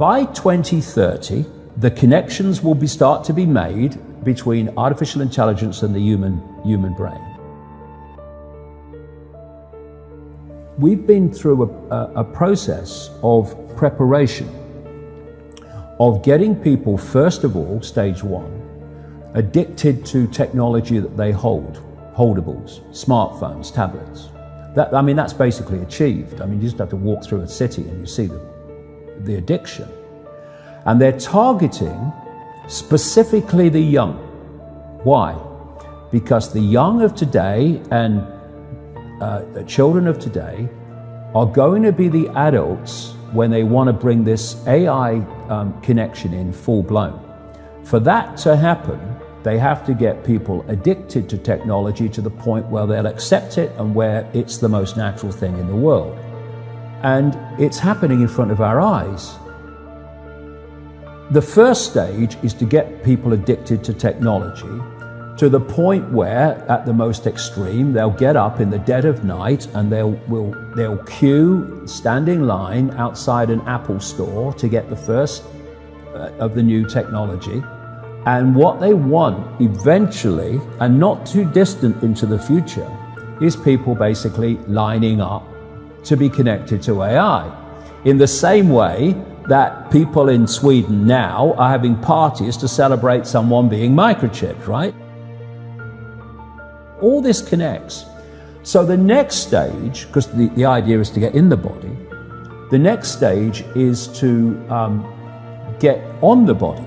by 2030, the connections will start to be made between artificial intelligence and the human brain. We've been through a process of preparation, of getting people, first of all, stage one, addicted to technology that they hold, holdables, smartphones, tablets. That's basically achieved. You just have to walk through a city and you see the addiction. And they're targeting specifically the young. Why? Because the young of today and the children of today are going to be the adults when they want to bring this AI connection in full blown. For that to happen, they have to get people addicted to technology to the point where they'll accept it and where it's the most natural thing in the world. And it's happening in front of our eyes. The first stage is to get people addicted to technology to the point where, at the most extreme, they'll get up in the dead of night and they'll queue, stand in line outside an Apple store to get the first of the new technology. And what they want eventually, and not too distant into the future, is people basically lining up to be connected to AI. In the same way that people in Sweden now are having parties to celebrate someone being microchipped, right? All this connects. So the next stage, because the idea is to get in the body, the next stage is to get on the body.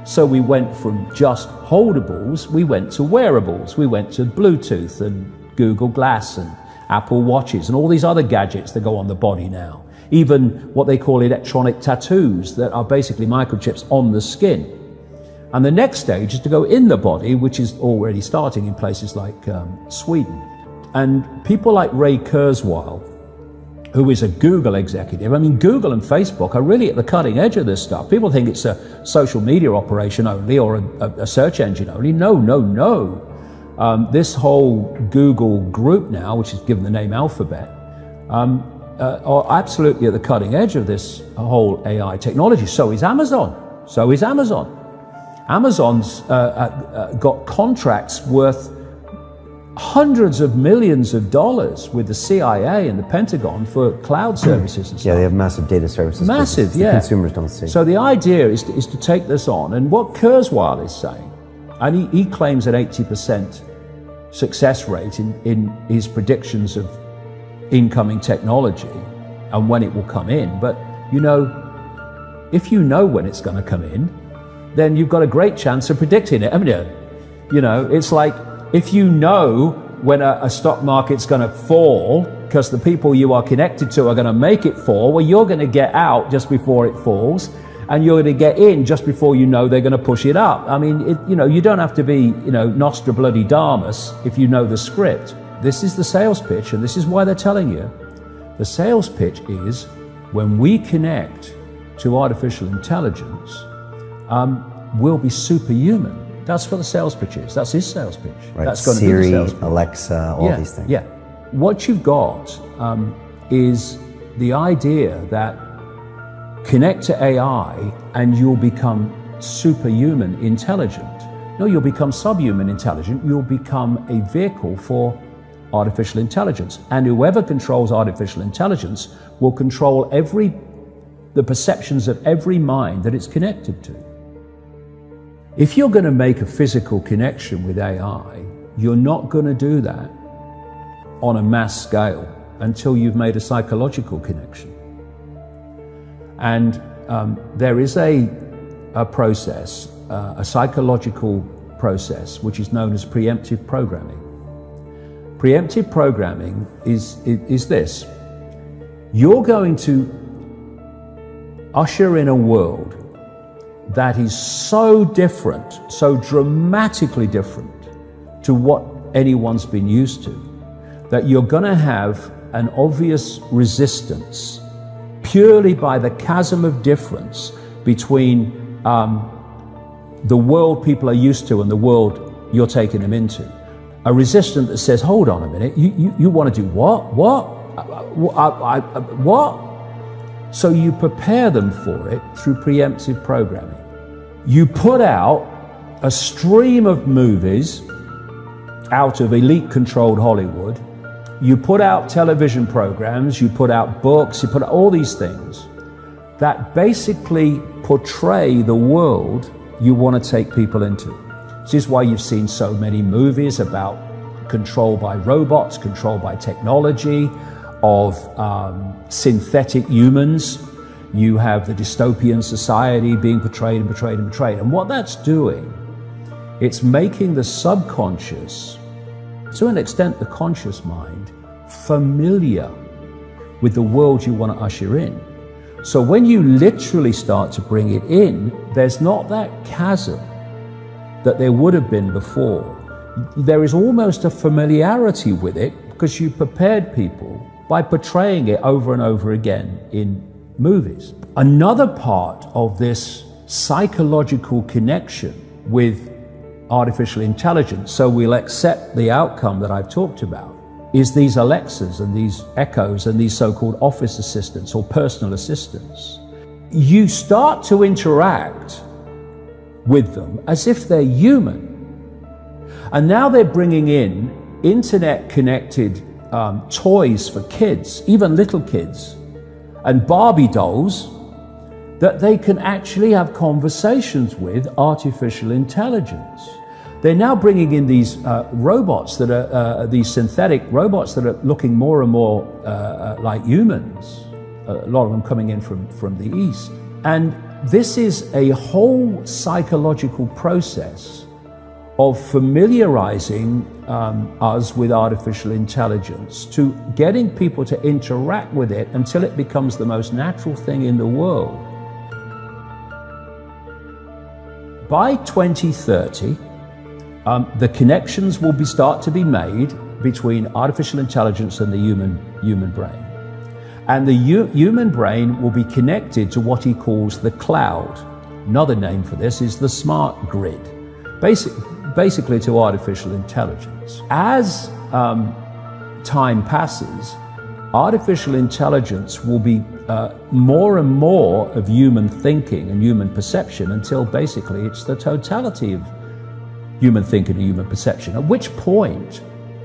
So we went from just holdables, we went to wearables, we went to Bluetooth and Google Glass and Apple Watches and all these other gadgets that go on the body now. Even what they call electronic tattoos that are basically microchips on the skin. And the next stage is to go in the body, which is already starting in places like Sweden. And people like Ray Kurzweil, who is a Google executive. Google and Facebook are really at the cutting edge of this stuff. People think it's a social media operation only or a search engine only. No, no, no. This whole Google group now, which is given the name Alphabet, are absolutely at the cutting edge of this whole AI technology. So is Amazon. So is Amazon. Amazon's got contracts worth hundreds of millions of dollars with the CIA and the Pentagon for cloud services and stuff. Yeah, they have massive data services. Massive, yeah. Consumers don't see. So the idea is to take this on. And what Kurzweil is saying, and he claims an 80% success rate in his predictions of incoming technology and when it will come in. But, if you know when it's going to come in, then you've got a great chance of predicting it, haven't you? It's like, if you know when a stock market's going to fall because the people you are connected to are going to make it fall, well, you're going to get out just before it falls, and you're going to get in just before you know they're going to push it up. You don't have to be, Nostradamus if you know the script. This is the sales pitch, and this is why they're telling you. The sales pitch is when we connect to artificial intelligence, we'll be superhuman. That's what the sales pitch is. That's his sales pitch. Right. That's going Siri, to be the sales pitch. Alexa, all these things. Yeah. What you've got is the idea that connect to AI and you'll become superhuman intelligent. No, you'll become subhuman intelligent. You'll become a vehicle for artificial intelligence. And whoever controls artificial intelligence will control the perceptions of every mind that it's connected to. If you're going to make a physical connection with AI, you're not going to do that on a mass scale until you've made a psychological connection. And there is a process, a psychological process, which is known as preemptive programming. Preemptive programming is this. You're going to usher in a world that is so different, so dramatically different to what anyone's been used to, that you're going to have an obvious resistance purely by the chasm of difference between the world people are used to and the world you're taking them into. A resistance that says, hold on a minute, you want to do what? What? What? So you prepare them for it through preemptive programming. You put out a stream of movies out of elite-controlled Hollywood. You put out television programs, you put out books, you put out all these things that basically portray the world you want to take people into. This is why you've seen so many movies about control by robots, control by technology, of synthetic humans. You have the dystopian society being portrayed and portrayed and portrayed. And what that's doing, it's making the subconscious, to an extent the conscious mind, familiar with the world you want to usher in. So when you literally start to bring it in, there's not that chasm that there would have been before. There is almost a familiarity with it because you prepared people by portraying it over and over again in movies. Another part of this psychological connection with artificial intelligence, so we'll accept the outcome that I've talked about, is these Alexas and these Echoes and these so-called office assistants or personal assistants. You start to interact with them as if they're human. And now they're bringing in internet-connected toys for kids, even little kids, and Barbie dolls that they can actually have conversations with artificial intelligence. They're now bringing in these robots that are, these synthetic robots that are looking more and more like humans, a lot of them coming in from the East. And this is a whole psychological process of familiarizing us with artificial intelligence, to getting people to interact with it until it becomes the most natural thing in the world. By 2030, the connections will start to be made between artificial intelligence and the human brain. And the human brain will be connected to what he calls the cloud. Another name for this is the smart grid, basically to artificial intelligence. As time passes, artificial intelligence will be more and more of human thinking and human perception until basically it's the totality of human thinking and human perception, at which point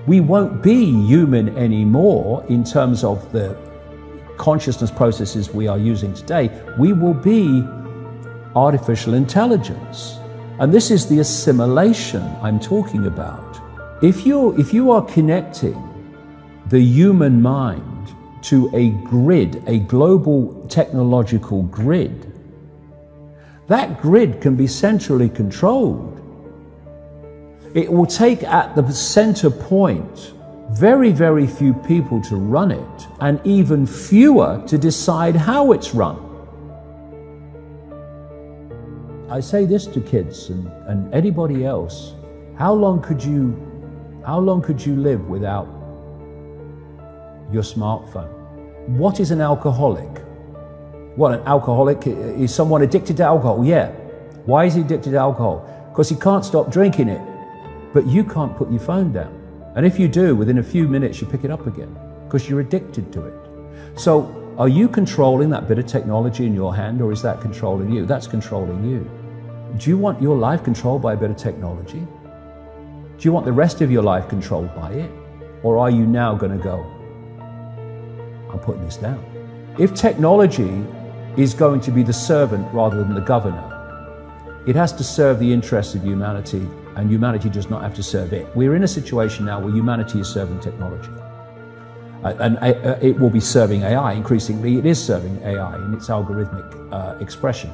we won't be human anymore in terms of the consciousness processes we are using today. We will be artificial intelligence. And this is the assimilation I'm talking about. If you are connecting the human mind to a grid, a global technological grid, that grid can be centrally controlled. It will take at the center point very, very few people to run it, and even fewer to decide how it's run. I say this to kids and anybody else: how long could you live without your smartphone? What is an alcoholic? What, an alcoholic is someone addicted to alcohol? Yeah. Why is he addicted to alcohol? Because he can't stop drinking it. But you can't put your phone down. And if you do, within a few minutes you pick it up again because you're addicted to it. So are you controlling that bit of technology in your hand, or is that controlling you? That's controlling you. Do you want your life controlled by a bit of technology? Do you want the rest of your life controlled by it? Or are you now going to go, I'm putting this down? If technology is going to be the servant rather than the governor, it has to serve the interests of humanity, and humanity does not have to serve it. We're in a situation now where humanity is serving technology. And it will be serving AI. Increasingly, it is serving AI in its algorithmic expression.